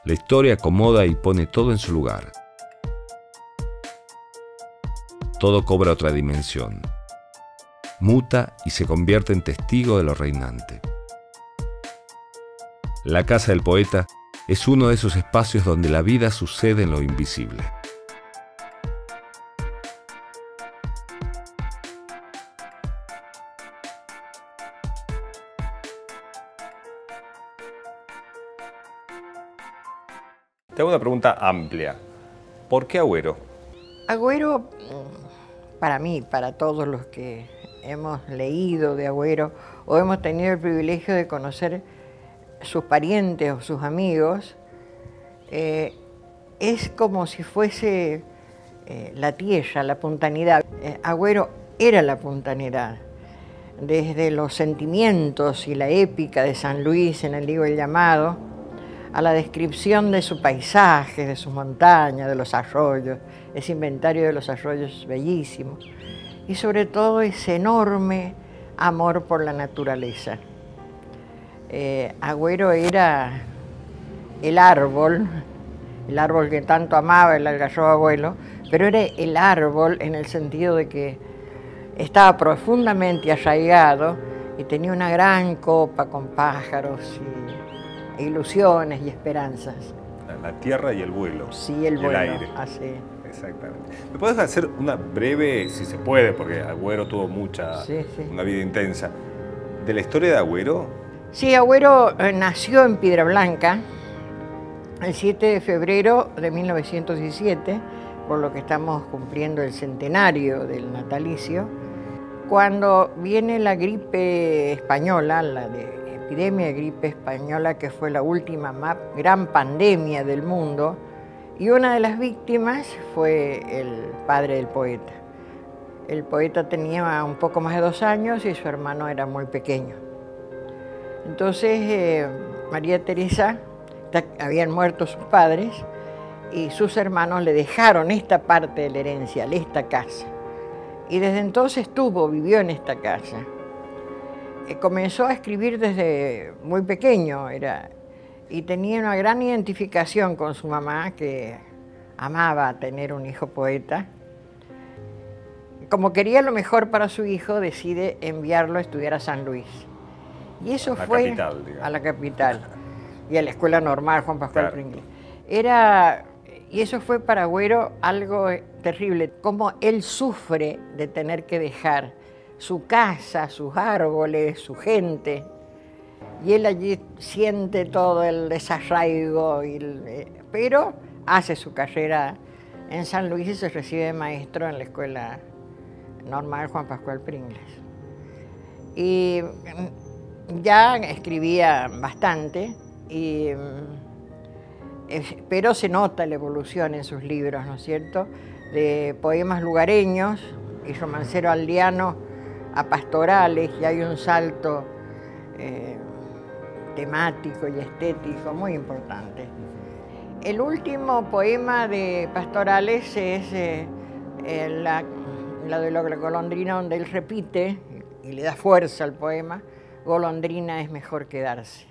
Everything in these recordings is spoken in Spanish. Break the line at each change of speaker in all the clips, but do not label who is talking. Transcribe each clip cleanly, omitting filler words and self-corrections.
La historia acomoda y pone todo en su lugar. Todo cobra otra dimensión. Muta y se convierte en testigo de lo reinante. La casa del poeta es uno de esos espacios donde la vida sucede en lo invisible.
Te hago una pregunta amplia. ¿Por qué Agüero?
Agüero, para mí, para todos los que hemos leído de Agüero o hemos tenido el privilegio de conocer sus parientes o sus amigos, es como si fuese la tierra, la puntanidad. Agüero era la puntanidad, desde los sentimientos y la épica de San Luis en el Diego el Llamado, a la descripción de su paisaje, de sus montañas, de los arroyos, ese inventario de los arroyos bellísimo, y sobre todo ese enorme amor por la naturaleza. Agüero era el árbol que tanto amaba el algarrobo abuelo, pero era el árbol en el sentido de que estaba profundamente arraigado y tenía una gran copa con pájaros y ilusiones y esperanzas.
La tierra y el vuelo.
Sí, el vuelo.
El aire.
Así.
Exactamente. ¿Me puedes hacer una breve, si se puede, porque Agüero tuvo una vida intensa, de la historia de Agüero?
Sí, Agüero nació en Piedra Blanca el 7 de febrero de 1917, por lo que estamos cumpliendo el centenario del natalicio, cuando viene la gripe española, la epidemia de gripe española, que fue la última gran pandemia del mundo, y una de las víctimas fue el padre del poeta. El poeta tenía un poco más de 2 años y su hermano era muy pequeño. Entonces, María Teresa, habían muerto sus padres y sus hermanos le dejaron esta parte de la herencia, esta casa. Y desde entonces vivió en esta casa. Comenzó a escribir desde muy pequeño, y tenía una gran identificación con su mamá, que amaba tener un hijo poeta. Como quería lo mejor para su hijo, decide enviarlo a estudiar a San Luis. Y eso fue
capital, digamos.
A la capital, y a la Escuela Normal Juan Pascual Pringles. Y eso fue para Agüero algo terrible, como él sufre de tener que dejar su casa, sus árboles, su gente. Y él allí siente todo el desarraigo, pero hace su carrera en San Luis y se recibe de maestro en la Escuela Normal Juan Pascual Pringles. Y ya escribía bastante, pero se nota la evolución en sus libros, ¿no es cierto? De poemas lugareños y romancero aldeano a pastorales, y hay un salto temático y estético muy importante. El último poema de pastorales es la de la golondrina, donde él repite y le da fuerza al poema: golondrina es mejor quedarse.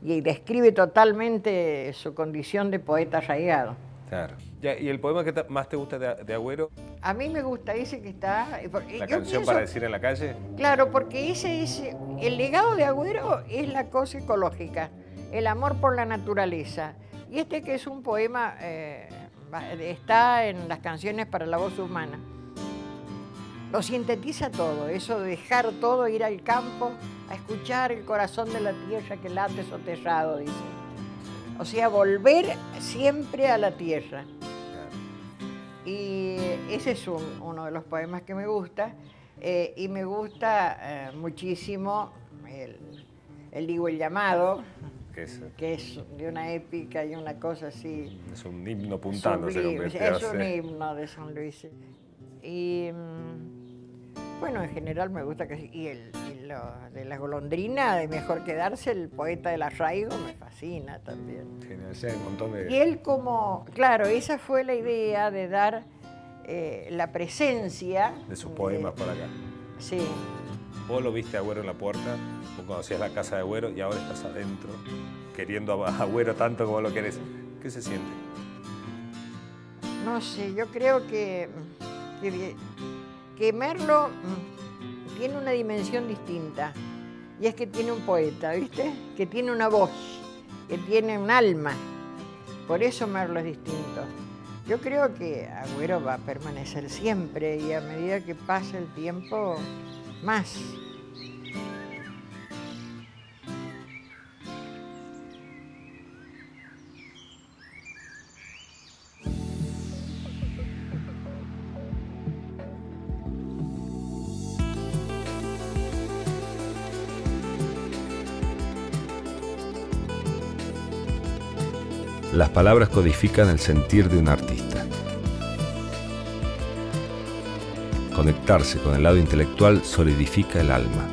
Y describe totalmente su condición de poeta arraigado.
Claro. ¿Y el poema que más te gusta de Agüero?
A mí me gusta ese que está...
¿La canción para decir en la calle?
Claro, porque el legado de Agüero es la cosa ecológica, el amor por la naturaleza. Y este, que es un poema, está en las canciones para la voz humana. Lo sintetiza todo, eso de dejar todo, ir al campo, a escuchar el corazón de la tierra que late soterrado, dice. O sea, volver siempre a la tierra. Y ese es uno de los poemas que me gusta. Y me gusta muchísimo el Diego el Llamado, que es de una épica y una cosa así.
Es un himno puntano, se convierte.
Es un himno de San Luis. Y bueno, en general me gusta lo de la golondrina, de mejor quedarse, el poeta del arraigo, me fascina también.
Genial, sí, hay un montón de...
Y él claro, esa fue la idea de dar la presencia...
De sus poemas por acá.
Sí.
Vos lo viste a Agüero en la puerta, vos conocías la casa de Agüero y ahora estás adentro, queriendo a Agüero tanto como lo querés. ¿Qué se siente?
No sé, yo creo que Merlo tiene una dimensión distinta. Y es que tiene un poeta, ¿viste? Que tiene una voz, que tiene un alma. Por eso Merlo es distinto. Yo creo que Agüero va a permanecer siempre y a medida que pase el tiempo, más.
Las palabras codifican el sentir de un artista. Conectarse con el lado intelectual solidifica el alma.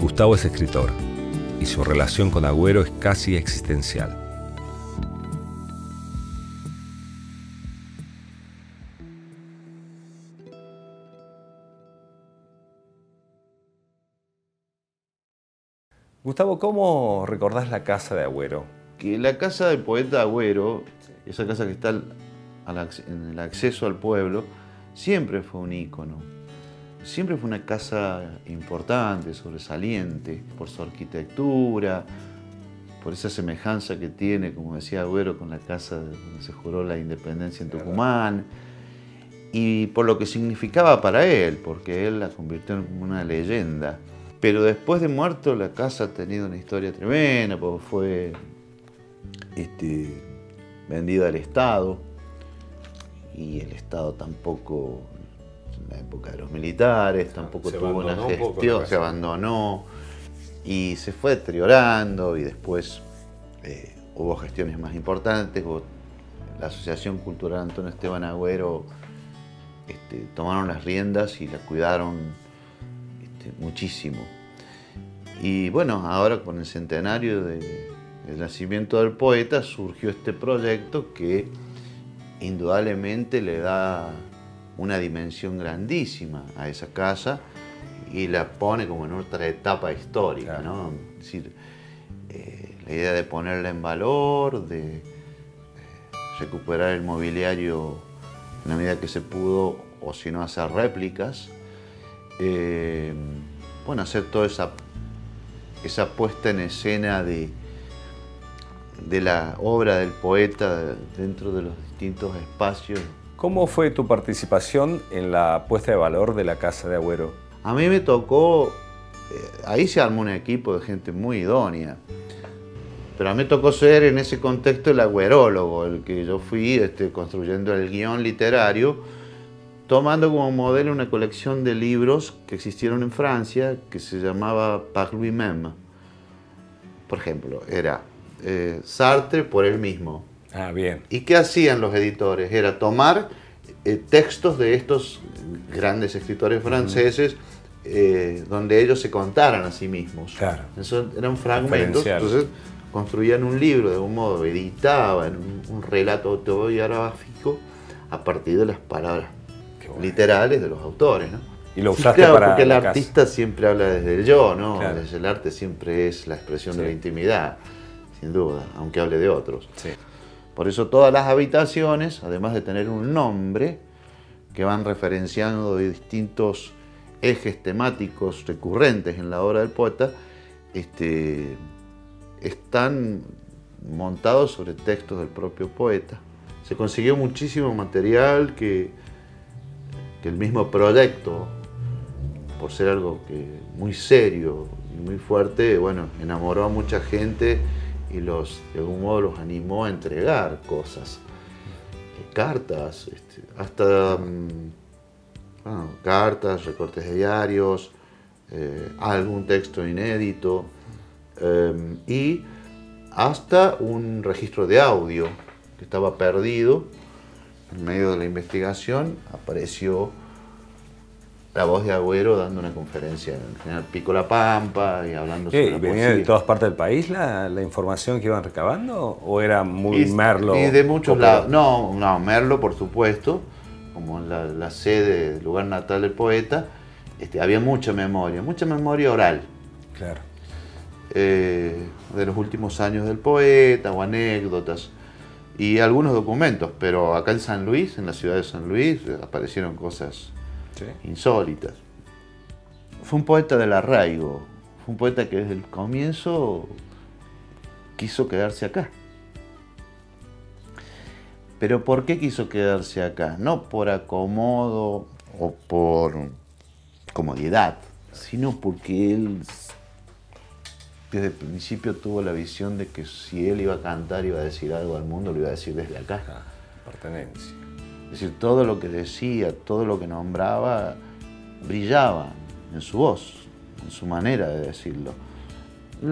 Gustavo es escritor y su relación con Agüero es casi existencial.
Gustavo, ¿cómo recordás la casa de Agüero?
Que la casa del poeta Agüero, esa casa que está en el acceso al pueblo, siempre fue un ícono. Siempre fue una casa importante, sobresaliente, por su arquitectura, por esa semejanza que tiene, como decía Agüero, con la casa donde se juró la independencia en Tucumán, y por lo que significaba para él, porque él la convirtió en una leyenda. Pero después de muerto la casa ha tenido una historia tremenda, porque fue vendida al Estado, y el Estado tampoco, en la época de los militares, tampoco tuvo una gestión, se abandonó y se fue deteriorando, y después hubo gestiones más importantes. La Asociación Cultural Antonio Esteban Agüero tomaron las riendas y la cuidaron muchísimo. Y bueno, ahora con el centenario del nacimiento del poeta surgió este proyecto que indudablemente le da una dimensión grandísima a esa casa y la pone como en otra etapa histórica, ¿no? Es decir, la idea de ponerla en valor, de recuperar el mobiliario en la medida que se pudo, o si no hacer réplicas. Bueno, hacer toda esa puesta en escena de la obra del poeta dentro de los distintos espacios.
¿Cómo fue tu participación en la puesta de valor de la casa de Agüero?
A mí me tocó, ahí se armó un equipo de gente muy idónea, pero a mí me tocó ser en ese contexto el agüerólogo, el que yo fui construyendo el guión literario, tomando como modelo una colección de libros que existieron en Francia, que se llamaba Par lui-même. Por ejemplo, era Sartre por él mismo.
Ah, bien.
¿Y qué hacían los editores? Era tomar textos de estos grandes escritores franceses, donde ellos se contaran a sí mismos.
Claro.
Eso eran fragmentos, entonces construían un libro, de un modo, editaban un relato autobiográfico a partir de las palabras literales de los autores, ¿no?
Y lo usaste
claro,
para
porque el
la
artista
casa.
siempre habla desde el yo, ¿no?
Claro.
Desde el arte siempre es la expresión de la intimidad, sin duda, aunque hable de otros.
Sí.
Por eso todas las habitaciones, además de tener un nombre, que van referenciando de distintos ejes temáticos recurrentes en la obra del poeta, están montados sobre textos del propio poeta. Se consiguió muchísimo material que el mismo proyecto, por ser algo muy serio y muy fuerte, bueno, enamoró a mucha gente y de algún modo los animó a entregar cosas, cartas, hasta cartas, recortes de diarios, algún texto inédito, y hasta un registro de audio que estaba perdido. En medio de la investigación apareció la voz de Agüero dando una conferencia en General Pico La Pampa y hablando sobre la
¿Y venía
poesía.
de todas partes del país la información que iban recabando? ¿O era muy Merlo?
Y de muchos lados. No, Merlo, por supuesto, como la sede del lugar natal del poeta, había mucha memoria oral.
Claro.
de los últimos años del poeta o anécdotas y algunos documentos, pero acá en San Luis, en la ciudad de San Luis, aparecieron cosas insólitas. Fue un poeta del arraigo, fue un poeta que desde el comienzo quiso quedarse acá. ¿Pero por qué quiso quedarse acá? No por acomodo o por comodidad, sino porque él desde el principio tuvo la visión de que si él iba a cantar, iba a decir algo al mundo, lo iba a decir desde acá.
Pertenencia.
Es decir, todo lo que decía, todo lo que nombraba, brillaba en su voz, en su manera de decirlo.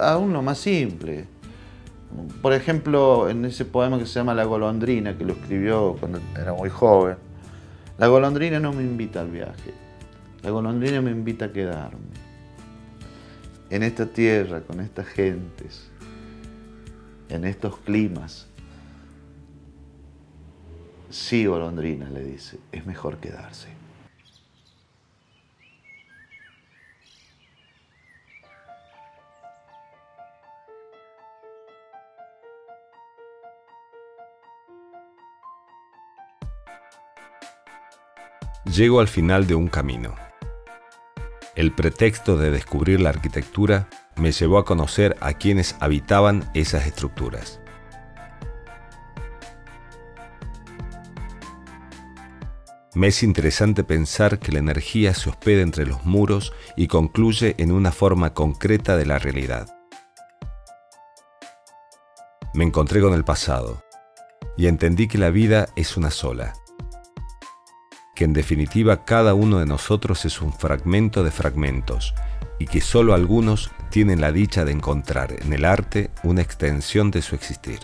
Aún lo más simple. Por ejemplo, en ese poema que se llama La golondrina, que lo escribió cuando era muy joven, la golondrina no me invita al viaje, la golondrina me invita a quedarme en esta tierra, con estas gentes, en estos climas. Sí, golondrina, le dice, es mejor quedarse.
Llego al final de un camino. El pretexto de descubrir la arquitectura me llevó a conocer a quienes habitaban esas estructuras. Me es interesante pensar que la energía se hospeda entre los muros y concluye en una forma concreta de la realidad. Me encontré con el pasado y entendí que la vida es una sola, que en definitiva cada uno de nosotros es un fragmento de fragmentos y que solo algunos tienen la dicha de encontrar en el arte una extensión de su existir.